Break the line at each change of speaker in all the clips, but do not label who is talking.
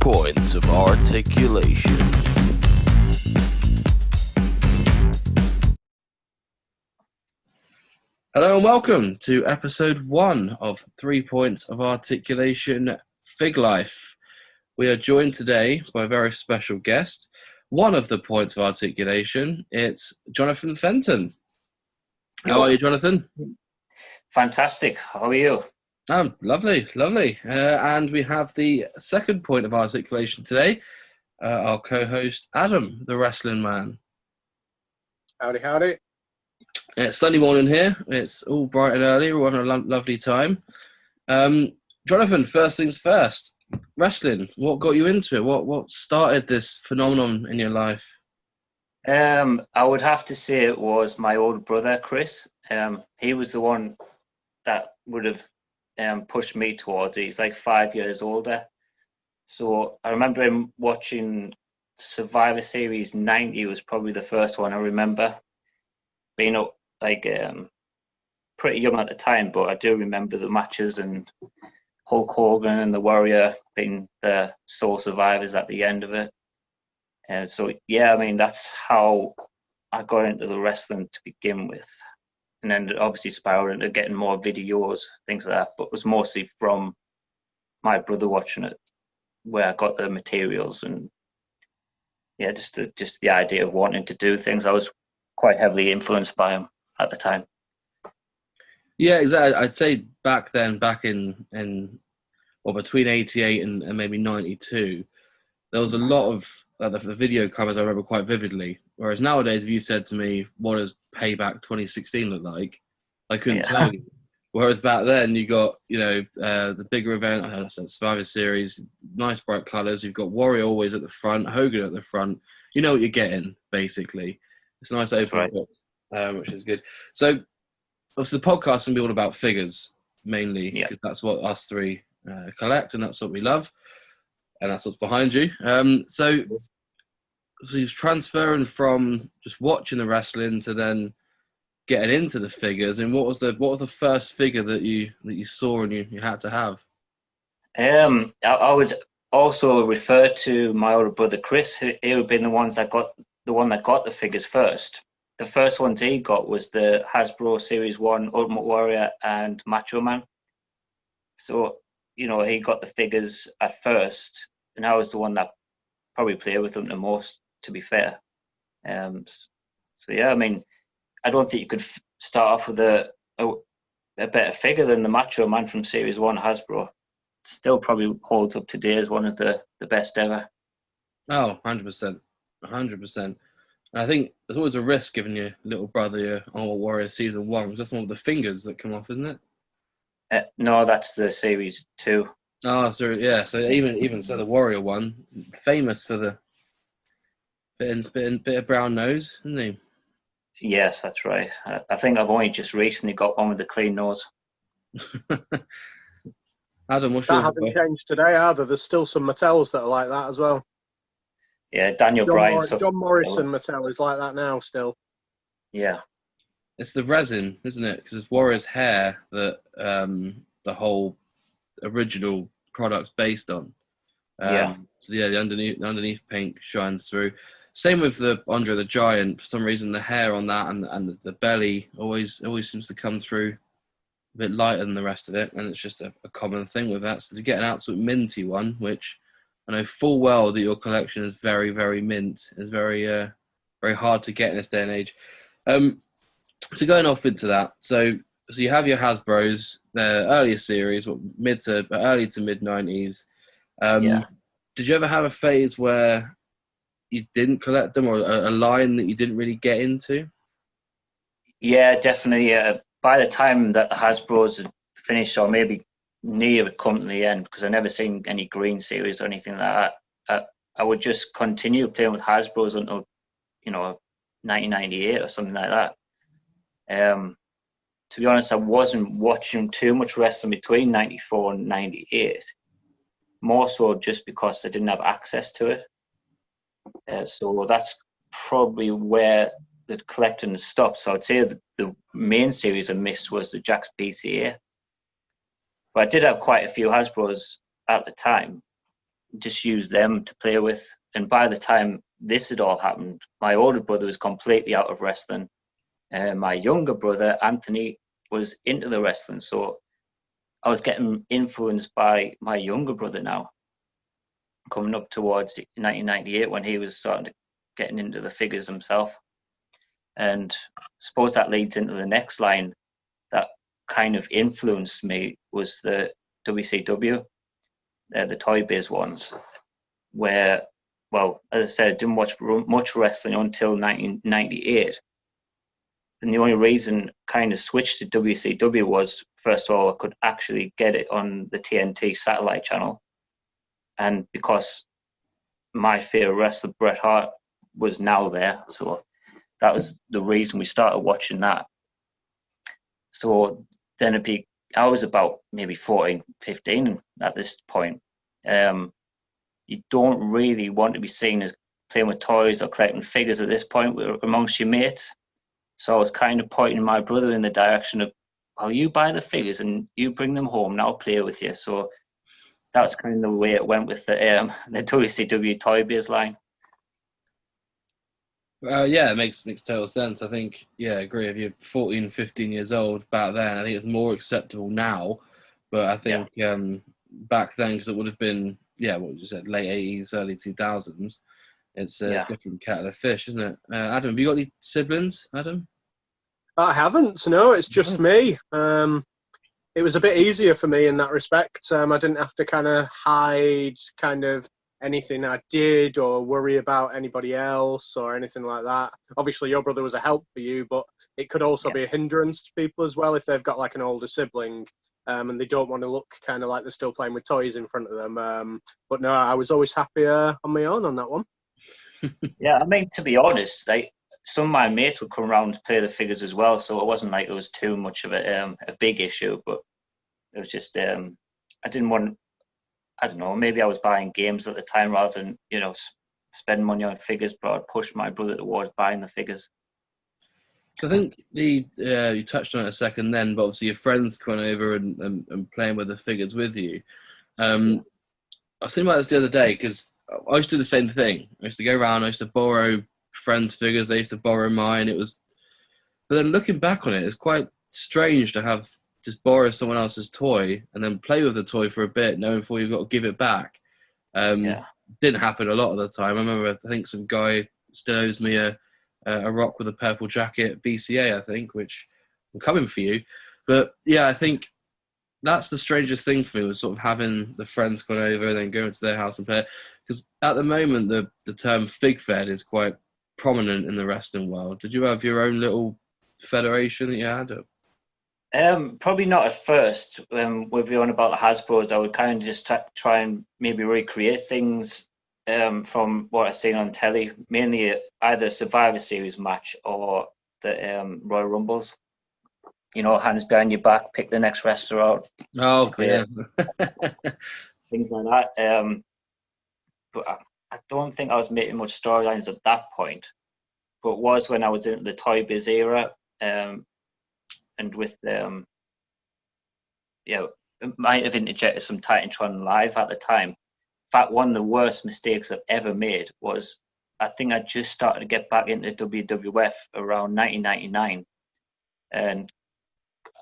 Points of Articulation. Hello and welcome to episode 1 of 3 Points of Articulation Fig Life. We are joined today by a very special guest, one of the Points of Articulation. It's Jon Fentons. How are you, Jonathan?
Fantastic. How are you?
Lovely. And we have the second point of articulation today, our co-host, Adam, the wrestling man.
Howdy.
It's Sunday morning here. It's all bright and early. We're having a lovely time. Jonathan, first things first. Wrestling, what got you into it? What started this phenomenon in your life?
I would have to say it was my older brother, Chris. He was the one that would have pushed me towards it. He's like 5 years older. So I remember him watching Survivor Series 90 was probably the first one I remember. Being pretty young at the time, but I do remember the matches and Hulk Hogan and the Warrior being the sole survivors at the end of it. And so, that's how I got into the wrestling to begin with. And then obviously spiraled into getting more videos, things like that. But it was mostly from my brother watching it, where I got the materials and just the idea of wanting to do things. I was quite heavily influenced by him at the time.
Yeah, exactly. I'd say back in between 88 and maybe 92, there was a lot of the video covers I remember quite vividly. Whereas nowadays, if you said to me, what does Payback 2016 look like? I couldn't tell you. Whereas back then, you got, the bigger event, Survivor Series, nice bright colours. You've got Warrior always at the front, Hogan at the front. You know what you're getting, basically. It's a nice open book, which is good. So, obviously, the podcast is going to be all about figures, mainly, because that's what us three collect, and that's what we love, and that's what's behind you. So you're transferring from just watching the wrestling to then getting into the figures. And what was the first figure that you saw and you had to have?
I would also refer to my older brother Chris. He would have been the one that got the figures first. The first ones he got was the Hasbro Series 1 Ultimate Warrior and Macho Man. So, he got the figures at first, and I was the one that probably played with them the most, to be fair. I don't think you could start off with a better figure than the Macho Man from Series 1 Hasbro. Still probably holds up today as one of the best ever.
Oh, 100%. 100%. And I think there's always a risk giving your little brother your Ultimate Warrior Season 1, because that's one of the fingers that come off, isn't it?
No, that's the Series 2.
Oh, so yeah. So even so, the Warrior one, famous for the bit of brown nose, isn't he?
Yes, that's right. I think I've only just recently got one with the clean nose.
Adam, what's
that
yours?
Hasn't changed today either. There's still some Mattels that are like that as well.
Yeah, Daniel Bryan.
John Morrison Mattel is like that now still.
Yeah.
It's the resin, isn't it? Because it's Warrior's hair that the whole original product's based on. So the underneath paint shines through. Same with the Andre the Giant. For some reason, the hair on that and the belly always seems to come through a bit lighter than the rest of it, and it's just a common thing with that. So to get an absolute minty one, which I know full well that your collection is very, very mint, is very very hard to get in this day and age. So going off into that, so you have your Hasbros, the earlier series, early to mid 90s. Did you ever have a phase where you didn't collect them, or a line that you didn't really get into?
Yeah, definitely. By the time that the Hasbros had finished, or maybe near had come to the end, because I never seen any green series or anything like that, I would just continue playing with Hasbros until 1998 or something like that. To be honest, I wasn't watching too much wrestling between 94 and 98, more so just because I didn't have access to it. So that's probably where the collecting stopped. So I'd say the main series I missed was the Jakks PCA. But I did have quite a few Hasbros at the time. just used them to play with. And by the time this had all happened, my older brother was completely out of wrestling. My younger brother, Anthony, was into the wrestling. So I was getting influenced by my younger brother now, coming up towards 1998 when he was getting into the figures himself. And I suppose that leads into the next line that kind of influenced me was the WCW, the Toy Biz ones, where, well, as I said, I didn't watch much wrestling until 1998. And the only reason kind of switched to WCW was, first of all, I could actually get it on the TNT satellite channel. And because my favorite wrestler, Bret Hart, was now there. So that was the reason we started watching that. So then I was about maybe 14, 15 at this point. You don't really want to be seen as playing with toys or collecting figures at this point amongst your mates. So I was kind of pointing my brother in the direction of, well, you buy the figures and you bring them home and I'll play with you. So that's kind of the way it went with the WCW Toy Biz line.
Yeah, it makes total sense. I think, I agree. If you're 14, 15 years old back then, I think it's more acceptable now. But I think back then, because it would have been, what you said, late 80s, early 2000s, it's a different kettle of fish, isn't it? Adam, have you got any siblings, Adam?
I haven't, no, it's just me. It was a bit easier for me in that respect. I didn't have to kind of hide kind of anything I did or worry about anybody else or anything like that. Obviously, your brother was a help for you, but it could also be a hindrance to people as well if they've got like an older sibling and they don't want to look kind of like they're still playing with toys in front of them. But no, I was always happier on my own on that one.
Yeah, I mean, to be honest, some of my mates would come around to play the figures as well, so it wasn't like it was too much of a big issue, but it was just, I didn't want, I don't know, maybe I was buying games at the time rather than, spend money on figures, but I'd push my brother towards buying the figures.
So I think you touched on it a second then, but obviously your friends coming over and playing with the figures with you. I was thinking about this the other day because I used to do the same thing. I used to go around, I used to borrow friends' figures, they used to borrow mine. But then looking back on it, it's quite strange to have just borrow someone else's toy and then play with the toy for a bit, knowing before you've got to give it back. Didn't happen a lot of the time. I remember, I think some guy still owes me a rock with a purple jacket, BCA, I think, which I'm coming for you. But yeah, I think that's the strangest thing for me was sort of having the friends come over and then going to their house and play. Because at the moment, the term fig fed is quite prominent in the wrestling world. Did you have your own little federation that you had?
Probably not at first. With you on about the Hasbros, I would kind of just try and maybe recreate things from what I've seen on telly, mainly either Survivor Series match or the Royal Rumbles. Hands behind your back, pick the next wrestler out.
Oh, yeah.
Things like that. But I don't think I was making much storylines at that point. But it was when I was in the Toy Biz era. And with might have interjected some Titantron Live at the time. In fact, one of the worst mistakes I've ever made was I think I just started to get back into WWF around 1999, and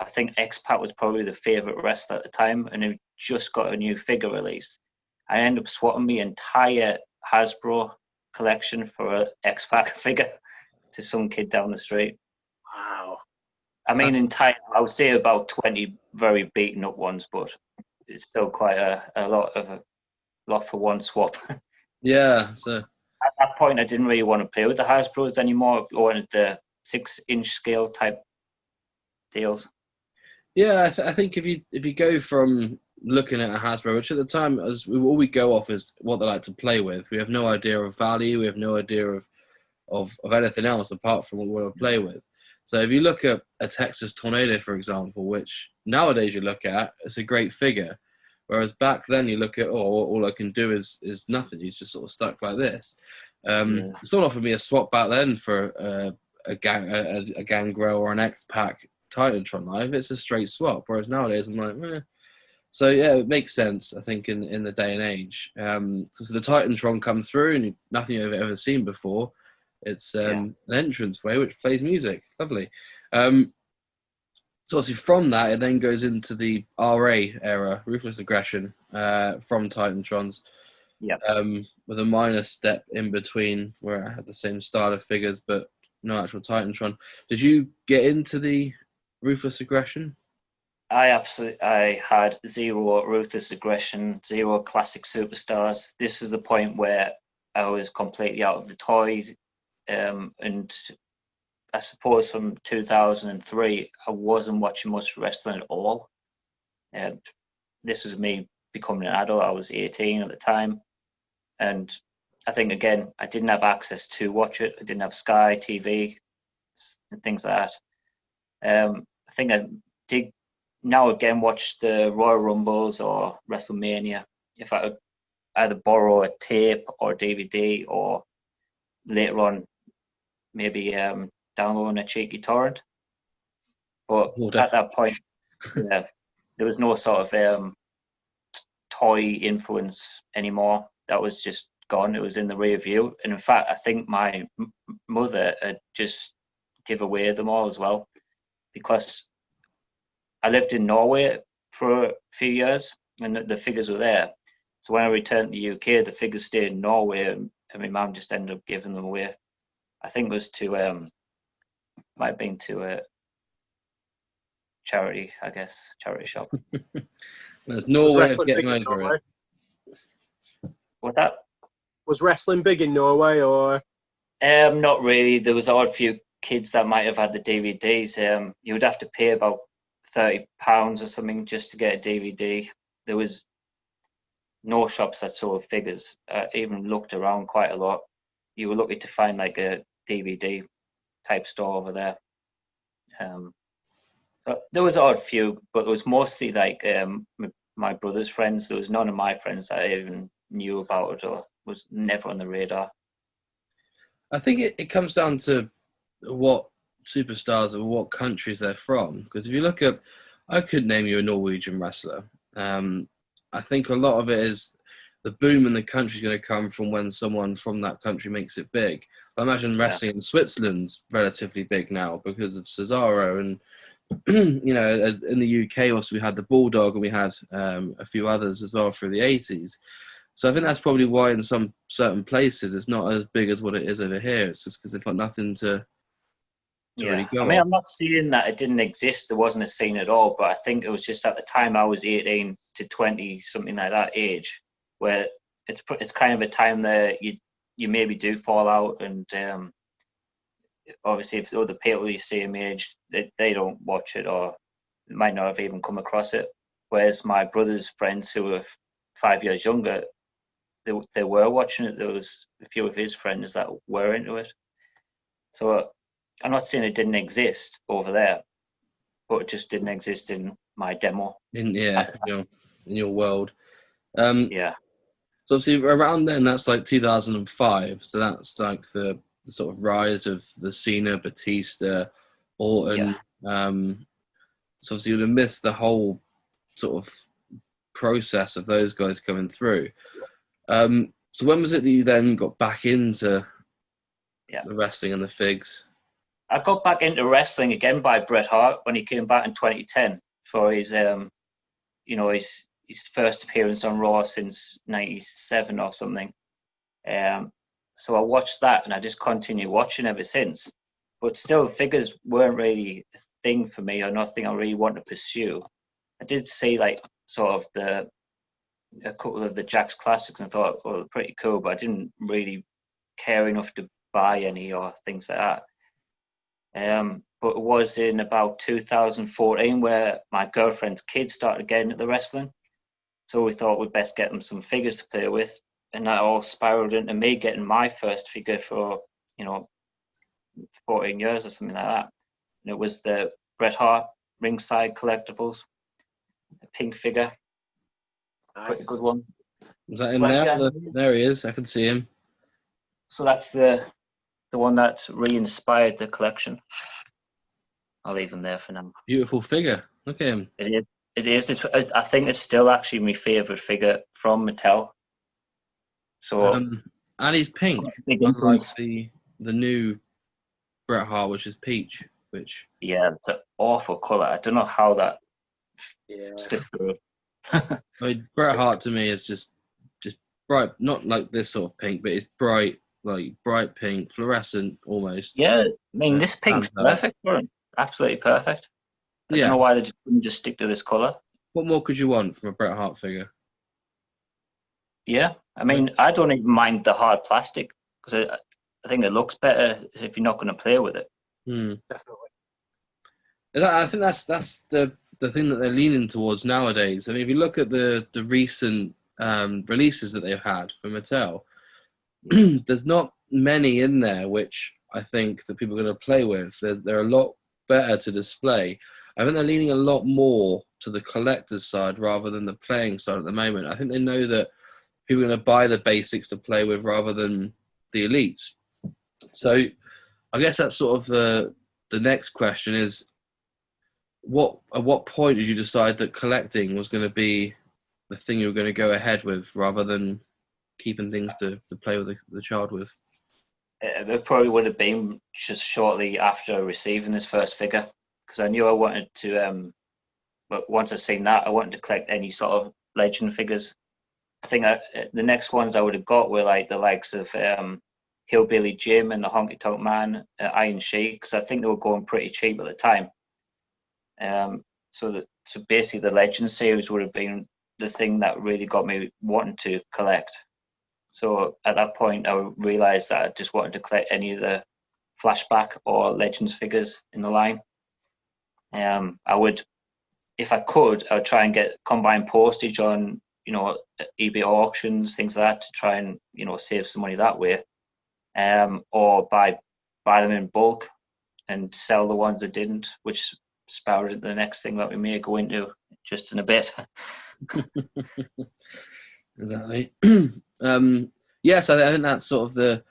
I think X-Pac was probably the favorite wrestler at the time, and he just got a new figure released. I ended up swapping my entire Hasbro collection for an X-Pac figure to some kid down the street.
Wow.
I mean, I would say about 20 very beaten up ones, but it's still quite a lot for one swap.
Yeah. So
at that point, I didn't really want to play with the Hasbros anymore. I wanted the 6-inch scale type deals.
Yeah, I think if you go from looking at a Hasbro, which at the time all we go off is what they like to play with. We have no idea of value. We have no idea of anything else apart from what we want to play with. So if you look at a Texas Tornado, for example, which nowadays you look at, it's a great figure. Whereas back then you look at, all I can do is nothing. He's just sort of stuck like this. Someone offered me a swap back then for a Gangrel or an X-Pac Titantron Live. It's a straight swap. Whereas nowadays I'm like, So yeah, it makes sense, I think, in the day and age. Because the Titantron come through and nothing you've ever seen before. It's an entranceway which plays music. Lovely. So obviously from that, it then goes into the RA era, Ruthless Aggression, from Titantrons.
Yeah.
With a minor step in between where I had the same style of figures, but no actual Titantron. Did you get into the Ruthless Aggression?
I had 0 Ruthless Aggression, 0 classic superstars. This was the point where I was completely out of the toys, and I suppose from 2003, I wasn't watching much wrestling at all. This was me becoming an adult. I was 18 at the time. And I think, again, I didn't have access to watch it. I didn't have Sky TV and things like that. I think I did now again watch the Royal Rumbles or WrestleMania if I would either borrow a tape or DVD, or later on maybe downloading a cheeky torrent. But at that point, there was no sort of toy influence anymore. That was just gone. It was in the rear view. And in fact, I think my mother had just give away them all as well, because I lived in Norway for a few years and the figures were there. So when I returned to the UK, the figures stayed in Norway, and my mum just ended up giving them away. I think it was to might have been to a charity, I guess, charity shop.
There's no way of getting over it.
What's that?
Was wrestling big in Norway, or?
Not really. There was odd few kids that might have had the DVDs. You would have to pay about £30 or something just to get a DVD. There was no shops that sold figures. I even looked around quite a lot. You were lucky to find like a DVD type store over there. So there was odd few, but it was mostly like my brother's friends. There was none of my friends that I even knew about it or was never on the radar.
I think it comes down to what superstars or what countries they're from. Because if you look at, I could name you a Norwegian wrestler. I think a lot of it is the boom in the country is going to come from when someone from that country makes it big. I imagine wrestling in Switzerland's relatively big now because of Cesaro, and you know, in the UK also we had the Bulldog, and we had a few others as well through the 80s. So I think that's probably why in some certain places it's not as big as what it is over here. It's just because they've got nothing to really go.
I mean, I'm not saying that it didn't exist. There wasn't a scene at all, but I think it was just at the time I was 18 to 20, something like that age, where it's kind of a time that you maybe do fall out, and obviously if other people you same age, they don't watch it or might not have even come across it. Whereas my brother's friends who were 5 years younger, they were watching it. There was a few of his friends that were into it. So I'm not saying it didn't exist over there, but it just didn't exist in my demo.
In your world.
Yeah.
So obviously around then, that's like 2005. So that's like the sort of rise of the Cena, Batista, Orton. So obviously you'd have missed the whole sort of process of those guys coming through. So when was it that you then got back into the wrestling and the figs?
I got back into wrestling again by Bret Hart when he came back in 2010 for his first appearance on Raw since '97 or something. So I watched that and I just continued watching ever since. But still, figures weren't really a thing for me, or nothing I really wanted to pursue. I did see like sort of a couple of the Jakks classics and thought, well, pretty cool, but I didn't really care enough to buy any or things like that. But it was in about 2014 where my girlfriend's kids started getting into the wrestling. So we thought we'd best get them some figures to play with. And that all spiraled into me getting my first figure for, 14 years or something like that. And it was the Bret Hart ringside collectibles, a pink figure. Nice. Pretty good one.
Is that him there? There he is. I can see him.
So that's the one that re-inspired the collection. I'll leave him there for now.
Beautiful figure. Look at him.
It is. It is. I think it's still actually my favourite figure from Mattel. So,
and he's pink,
big
unlike
influence.
the new Bret Hart, which is peach. Which
Yeah, it's an awful colour. I don't know how that
Yeah.
slipped through.
I mean, Bret Hart to me is just bright, not like this sort of pink, but it's bright, like bright pink, fluorescent almost.
Yeah, I mean, this pink's
stands out.
perfect for him. Absolutely perfect. I don't
Yeah.
know why they couldn't just stick to this colour.
What more could you want from a Bret Hart figure?
Yeah, I mean, I don't even mind the hard plastic because I think it looks better if you're not going to play with it.
Definitely.
I think that's the thing that they're leaning towards nowadays. I mean, if you look at the recent releases that they've had for Mattel, there's not many in there which I think that people are going to play with. They're a lot better to display. I think they're leaning a lot more to the collector's side rather than the playing side at the moment. I think they know that people are going to buy the basics to play with rather than the elites. So I guess that's sort of the next question is, at what point did you decide that collecting was going to be the thing you were going to go ahead with rather than keeping things to play with the child with?
It probably would have been just shortly after receiving this first figure because I knew I wanted to, but once I seen that, I wanted to collect any sort of legend figures. I think the next ones I would have got were like the likes of Hillbilly Jim and the Honky Tonk Man, Iron Sheik, because I think they were going pretty cheap at the time. So basically the Legend series would have been the thing that really got me wanting to collect. So at that point, I realised that I just wanted to collect any of the Flashback or Legends figures in the line. I would, if I could, I would try and get combined postage on, eBay auctions, things like that, to try and, save some money that way. Or buy them in bulk and sell the ones that didn't, which spouted the next thing that we may go into just in a bit.
Exactly. Yes, I think that's sort of the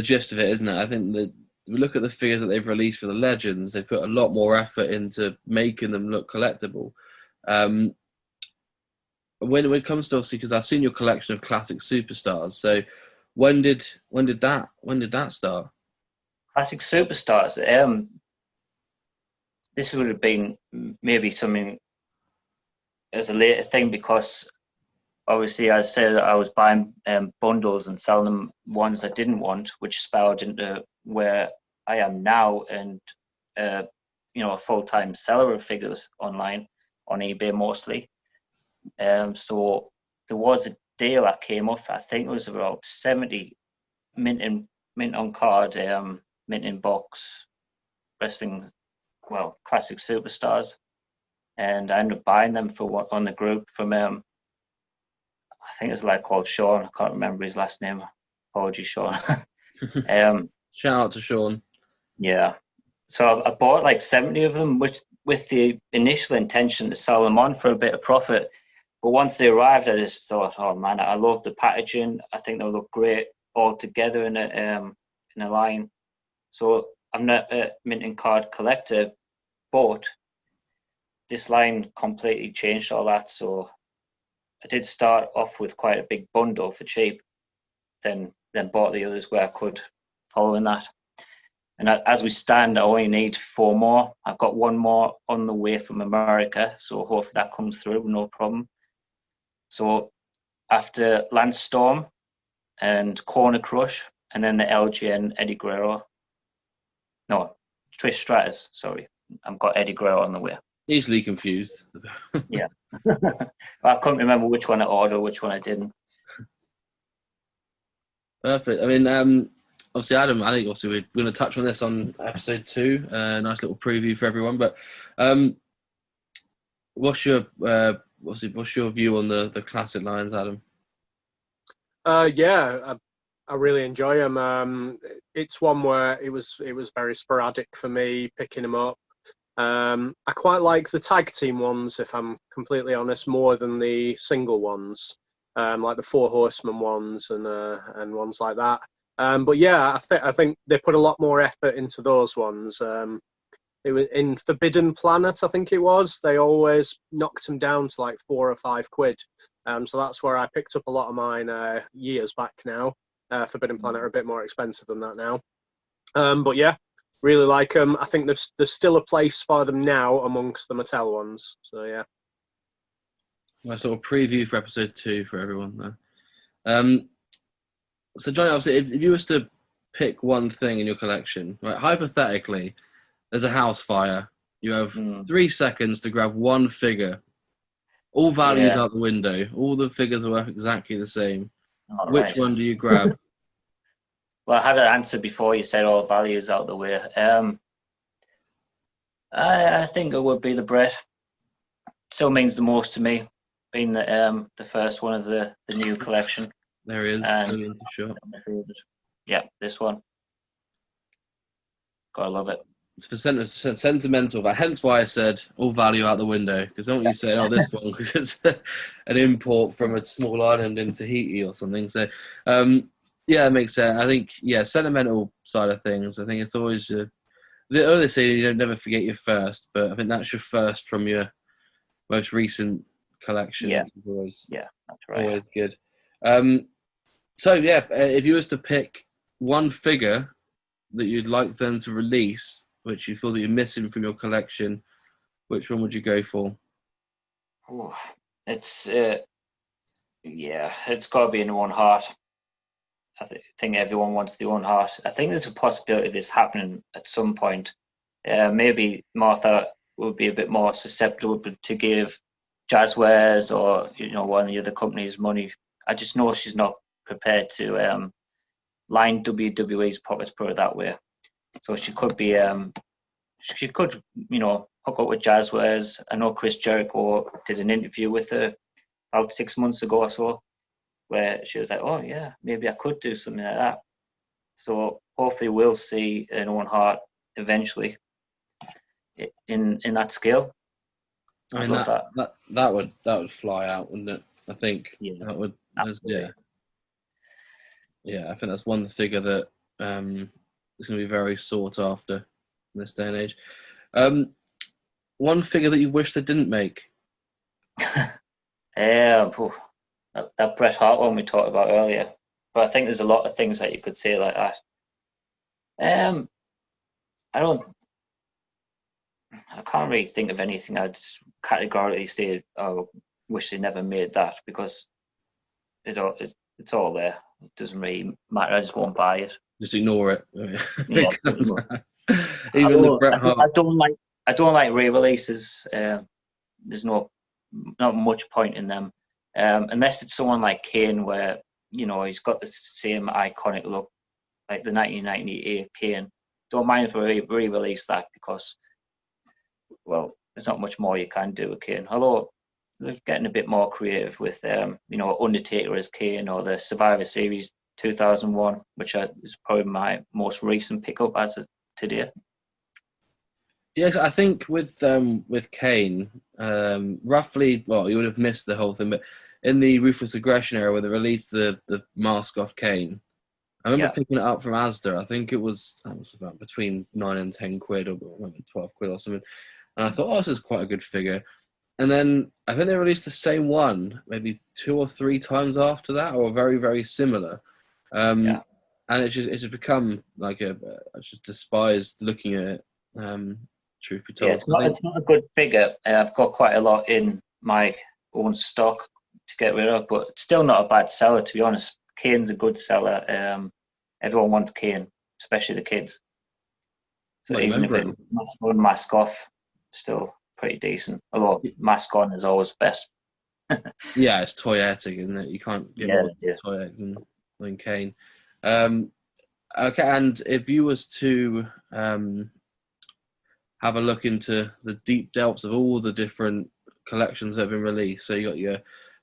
gist of it, isn't it? I think that we look at the figures that they've released for the Legends, they put a lot more effort into making them look collectible. When it comes to, obviously, because I've seen your collection of classic superstars, so when did that start?
Classic superstars. This would have been maybe something as a later thing because obviously I said I was buying bundles and selling them ones I didn't want, which spoured into where I am now and a full-time seller of figures online on eBay mostly. So there was a deal I came off. I think it was about 70 mint on card, mint in box wrestling, classic superstars, and I ended up buying them for on the group from I think it's like called Sean. I can't remember his last name. Apologies, Sean.
Shout out to Sean.
Yeah. So I bought like 70 of them, which with the initial intention to sell them on for a bit of profit. But once they arrived, I just thought, oh man, I love the packaging. I think they'll look great all together in a line. So I'm not a minting card collector, but this line completely changed all that. So I did start off with quite a big bundle for cheap, then bought the others where I could following that. And as we stand, I only need 4 more. I've got 1 more on the way from America, so hopefully that comes through, no problem. So after Lance Storm and Corner Crush, and then the LGN Eddie Guerrero. No, Trish Stratus, sorry. I've got Eddie Guerrero on the way.
Easily confused.
Yeah. I couldn't remember which one I ordered, which one I didn't.
Perfect. I mean, obviously, Adam, I think also we're going to touch on this on episode 2. Nice little preview for everyone. But what's your view on the classic lines, Adam?
Yeah, I really enjoy them. It's one where it was very sporadic for me picking them up. I quite like the tag team ones, if I'm completely honest, more than the single ones, like the 4 Horsemen ones and ones like that. But yeah, I think they put a lot more effort into those ones. It was in Forbidden Planet, I think it was. They always knocked them down to like £4 or £5. So that's where I picked up a lot of mine years back now. Forbidden Planet are a bit more expensive than that now. But yeah, really like them. I think there's still a place for them now amongst the Mattel ones. So yeah.
My sort of preview for episode 2 for everyone there. So Johnny, obviously, if you was to pick one thing in your collection, right? Hypothetically, there's a house fire. You have 3 seconds to grab one figure. All values out the window. All the figures are worth exactly the same. Which one do you grab?
Well, I had an answer before you said all values out the way. I think it would be the Brett. Still means the most to me, being the first one of the new collection.
There he is.
And yeah, this one. Gotta love it.
It's for sentimental, but hence why I said all value out the window. Because I don't want you saying, this one, because it's an import from a small island in Tahiti or something. So, yeah, it makes sense. I think, sentimental side of things, I think it's always the early say you don't never forget your first, but I think that's your first from your most recent collection.
Yeah,
always,
that's right.
Always good. If you was to pick one figure that you'd like them to release, which you feel that you're missing from your collection, which one would you go for?
Oh, it's got to be an Owen Hart. I think everyone wants the Owen Hart. I think there's a possibility of this happening at some point. Maybe Martha would be a bit more susceptible to give Jazzwares or one of the other companies money. I just know she's not prepared to line WWE's pockets, put it that way. So she could be, hook up with Jazzwares. I know Chris Jericho did an interview with her about 6 months ago or so, where she was like, "Oh yeah, maybe I could do something like that." So hopefully we'll see an Owen Hart eventually in that scale.
I mean, that would fly out, wouldn't it? I think that would. Yeah, I think that's one figure that is going to be very sought after in this day and age. One figure that you wish they didn't make?
That Bret Hart one we talked about earlier. But I think there's a lot of things that you could say like that. I can't really think of anything I'd categorically say, "Oh, wish they never made that," because it's all there. It doesn't really matter. I just won't buy it.
Just ignore it.
Yeah.
Even the Bret Hart.
I don't like re-releases. There's not much point in them, unless it's someone like Kane, where he's got the same iconic look, like the 1998 Kane. Don't mind if we re-release that, because, well, there's not much more you can do with Kane. Although they're getting a bit more creative with, Undertaker as Kane, or the Survivor Series 2001, which is probably my most recent pickup as of today.
Yes, I think with Kane, roughly, well, you would have missed the whole thing, but in the Ruthless Aggression era, where they released the mask off Kane, I remember picking it up from Asda. I think that was about between £9 and £10, or maybe £12 or something. And I thought, this is quite a good figure. And then I think they released the same one maybe 2 or 3 times after that, or very, very similar. And it's just become like I just despise looking at it. Truth be told,
it's not a good figure. I've got quite a lot in my own stock to get rid of, but it's still not a bad seller, to be honest. Kane's a good seller. Everyone wants Kane, especially the kids. So even if it's mask on, mask off, still pretty decent. Although mask on is always best.
Yeah, it's toyetic, isn't it? You can't get more toyetic than Kane. Okay, and if you was to have a look into the deep depths of all the different collections that have been released. So you got your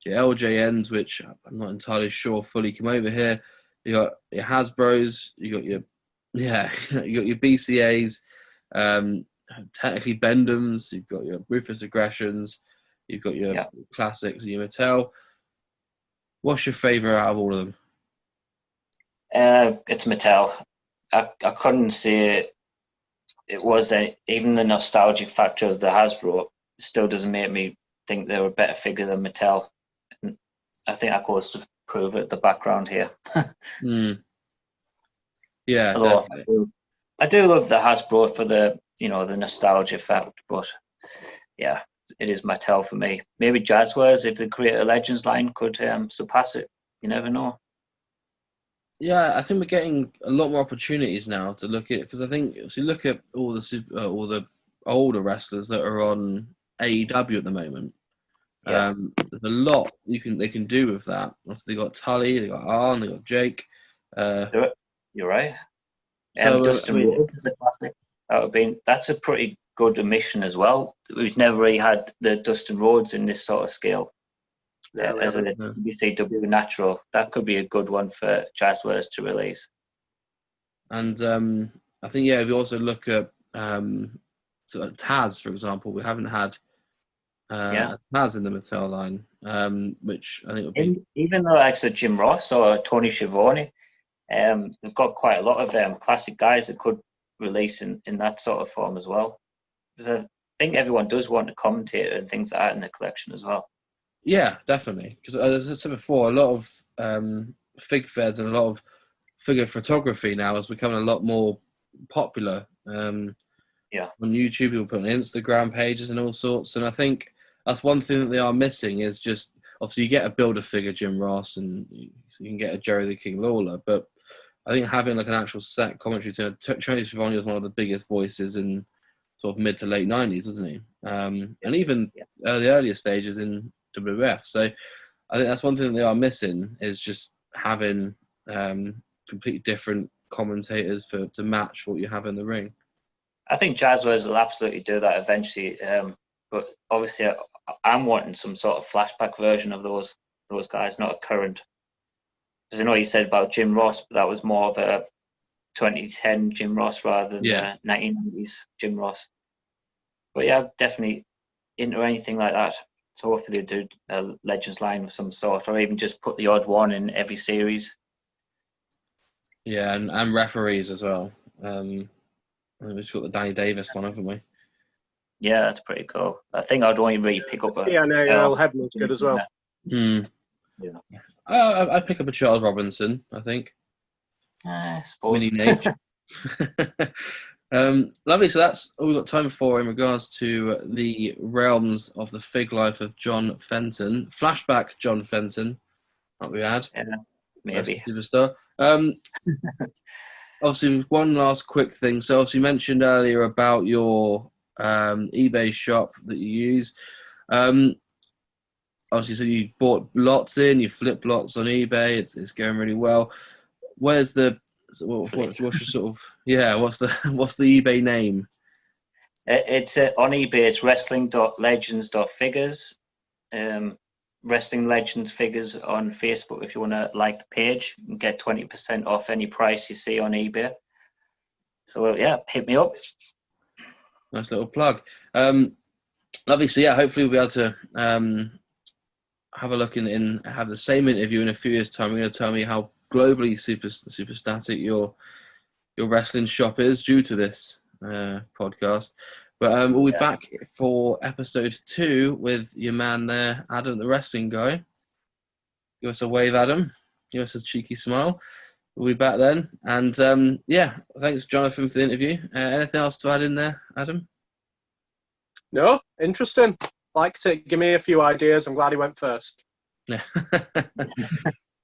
LJNs, which I'm not entirely sure fully come over here. You got your Hasbros. You got your BCAs. Technically Bendhams. You've got your Ruthless Aggressions. You've got your classics and your Mattel. What's your favourite out of all of them?
It's Mattel. I couldn't say it was even the nostalgic factor of the Hasbro still doesn't make me think they were a better figure than Mattel. And I think that goes to prove it. The background here.
Yeah,
although
definitely.
I do love the Hasbro for the the nostalgia fact, but yeah, it is Mattel for me. Maybe Jazzwares, if they create a Legends line, could surpass it. You never know.
Yeah, I think we're getting a lot more opportunities now to look at, because I think if you look at all the older wrestlers that are on AEW at the moment,
Yeah.
there's a lot they can do with that. Obviously, they got Tully, they got Arn, they got Jake.
You're right.
So
Dustin Rhodes is a classic. That's a pretty good omission as well. We've never really had the Dustin Rhodes in this sort of scale. As a WCW natural, that could be a good one for Jazzwares to release.
And I think if you also look at Taz, for example, we haven't had Taz in the Mattel line, which I think would be
even though like Jim Ross or Tony Schiavone, they've got quite a lot of classic guys that could release in that sort of form as well. Because I think everyone does want to commentate and things like that in the collection as well.
Yeah, definitely. Because as I said before, a lot of fig feds and a lot of figure photography now is becoming a lot more popular. On YouTube, people put on Instagram pages and all sorts. And I think that's one thing that they are missing is just, obviously you get a Build-A-Figure Jim Ross and you can get a Jerry the King Lawler, but I think having like an actual set commentary to Tony Schiavone was one of the biggest voices in sort of mid to late 90s, wasn't he? And even the earlier stages in WWF. So I think that's one thing that they are missing is just having completely different commentators to match what you have in the ring.
I think Jazzwares will absolutely do that eventually, but obviously I'm wanting some sort of flashback version of those guys, not a current. Because I know you said about Jim Ross, but that was more of a 2010 Jim Ross rather than the 1990s Jim Ross. But yeah, definitely into anything like that. So hopefully they do a Legends line of some sort, or even just put the odd one in every series.
Yeah, and referees as well. We've just got the Danny Davis one, haven't we?
Yeah, that's pretty cool. I think I'd only really pick up a...
Yeah, no, Earl Hebner's good as well.
Yeah. I'd pick up a Charles Robinson, I think.
I suppose.
Mini Nate. Lovely. So that's all we've got time for in regards to the realms of the fig life of Jon Fenton. Flashback Jon Fenton, might we add?
Yeah, maybe.
Superstar. Obviously, one last quick thing. So, obviously, you mentioned earlier about your eBay shop that you use. Obviously, so you bought lots in, you flipped lots on eBay. It's going really well. Where's what's your sort of what's the eBay name?
It's on eBay. It's wrestling.legends.figures. Wrestling Legends Figures on Facebook. If you want to like the page and get 20% off any price you see on eBay. So hit me up.
Nice little plug. Lovely. So hopefully we'll be able to have a look and have the same interview in a few years' time. You're going to tell me how globally super static your wrestling shop is due to this podcast. But we'll be back for episode 2 with your man there, Adam, the wrestling guy. Give us a wave, Adam. Give us a cheeky smile. We'll be back then. And thanks, Jonathan, for the interview. Anything else to add in there, Adam?
No, interesting. Liked it. Give me a few ideas. I'm glad he went first.
Yeah.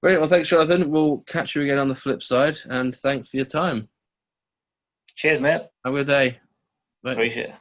Brilliant. Well, thanks, Jonathan. We'll catch you again on the flip side. And thanks for your time.
Cheers, mate.
Have a good day. Bye.
Appreciate it.